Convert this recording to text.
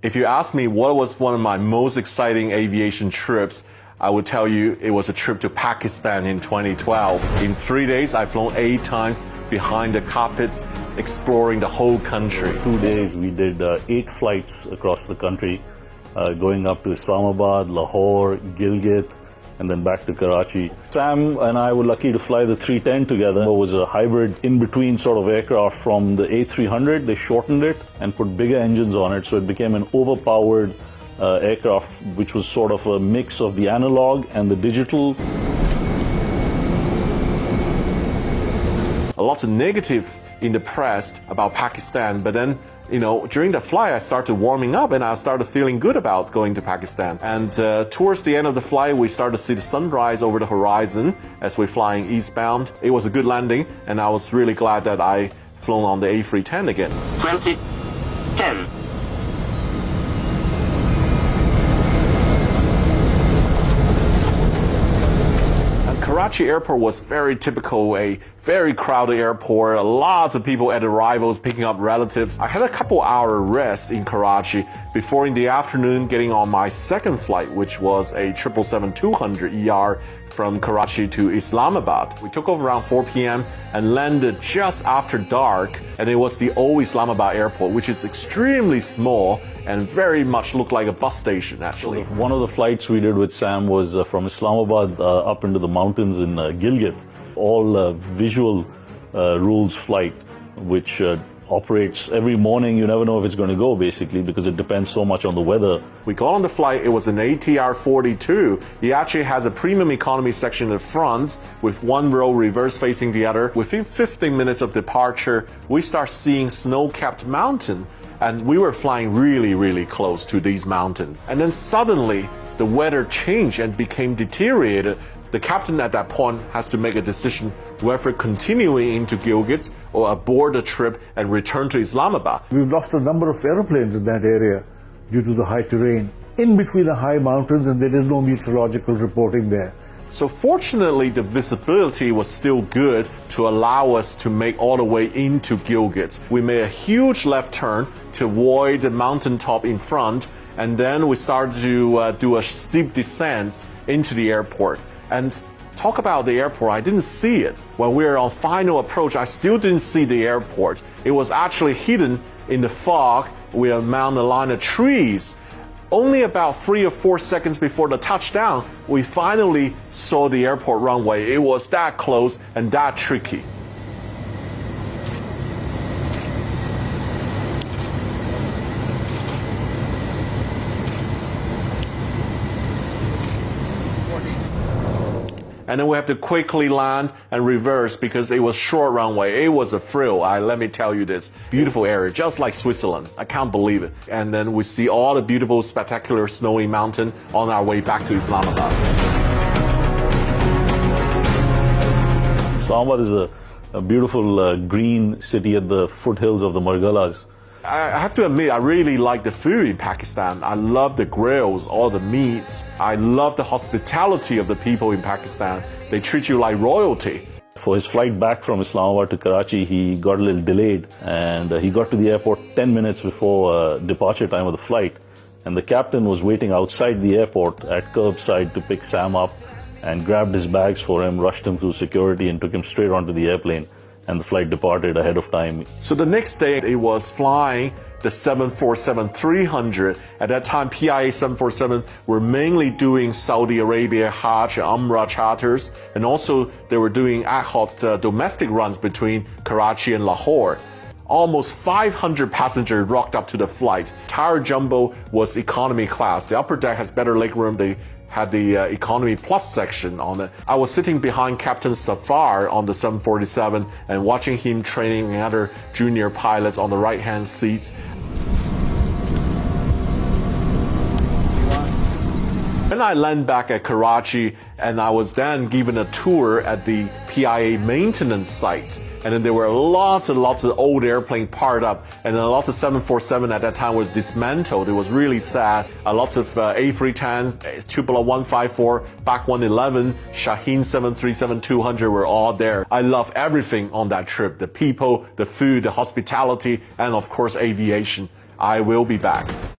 If you ask me what was one of my most exciting aviation trips, I would tell you it was a trip to Pakistan in 2012. In 3 days, I've flown 8 times behind the cockpits, exploring the whole country. 2 days, we did 8 flights across the country, going up to Islamabad, Lahore, Gilgit, and then back to Karachi. Sam and I were lucky to fly the 310 together. It was a hybrid in-between sort of aircraft from the A300. They shortened it and put bigger engines on it, so it became an overpowered aircraft, which was sort of a mix of the analog and the digital. Lots of negative in the press about Pakistan, but then, during the flight, I started warming up and I started feeling good about going to Pakistan. And towards the end of the flight, we started to see the sunrise over the horizon as we're flying eastbound. It was a good landing, and I was really glad that I flown on the A310 again. 2010. Karachi airport was very typical, a very crowded airport, lots of people at arrivals picking up relatives. I had a couple hour rest in Karachi before in the afternoon getting on my second flight, which was a 777-200 ER from Karachi to Islamabad. We took off around 4 p.m. and landed just after dark, and it was the old Islamabad airport, which is extremely small and very much looked like a bus station, actually. One of the flights we did with Sam was from Islamabad up into the mountains in Gilgit. All visual rules flight, which operates every morning. You never know if it's going to go, basically, because it depends so much on the weather. We got on the flight. It was an ATR 42. It actually has a premium economy section in the front with one row reverse facing the other. Within 15 minutes of departure, we start seeing snow-capped mountain. And we were flying really, really close to these mountains. And then suddenly, the weather changed and became deteriorated. The captain at that point has to make a decision whether continuing into Gilgit or abort the trip and return to Islamabad. We've lost a number of aeroplanes in that area due to the high terrain. In between the high mountains, and there is no meteorological reporting there. So fortunately, the visibility was still good to allow us to make all the way into Gilgit. We made a huge left turn to avoid the mountaintop in front, and then we started to do a steep descent into the airport. And talk about the airport, I didn't see it. When we were on final approach, I still didn't see the airport. It was actually hidden in the fog with a mountain line of trees. Only about 3 or 4 seconds before the touchdown, we finally saw the airport runway. It was that close and that tricky. And then we have to quickly land and reverse because it was short runway. It was a thrill. Let me tell you this. Beautiful area, just like Switzerland. I can't believe it. And then we see all the beautiful, spectacular snowy mountain on our way back to Islamabad. Islamabad is a beautiful green city at the foothills of the Margalas. I have to admit, I really like the food in Pakistan. I love the grills, all the meats. I love the hospitality of the people in Pakistan. They treat you like royalty. For his flight back from Islamabad to Karachi, he got a little delayed, and he got to the airport 10 minutes before departure time of the flight. And the captain was waiting outside the airport at curbside to pick Sam up and grabbed his bags for him, rushed him through security, and took him straight onto the airplane. And the flight departed ahead of time. So the next day, it was flying the 747-300. At that time, PIA 747 were mainly doing Saudi Arabia, Hajj, Umrah charters, and also they were doing ad hoc domestic runs between Karachi and Lahore. Almost 500 passengers rocked up to the flight. Entire jumbo was economy class. The upper deck has better legroom. They had the economy plus section on it. I was sitting behind Captain Safar on the 747 and watching him training other junior pilots on the right-hand seats. Then I landed back at Karachi, and I was then given a tour at the PIA maintenance site. And then there were lots and lots of old airplanes parked up, and then lots of 747 at that time was dismantled. It was really sad. Lots of A310s, Tupolev 154, Bach 111, Shaheen 737-200 were all there. I love everything on that trip. The people, the food, the hospitality, and of course aviation. I will be back.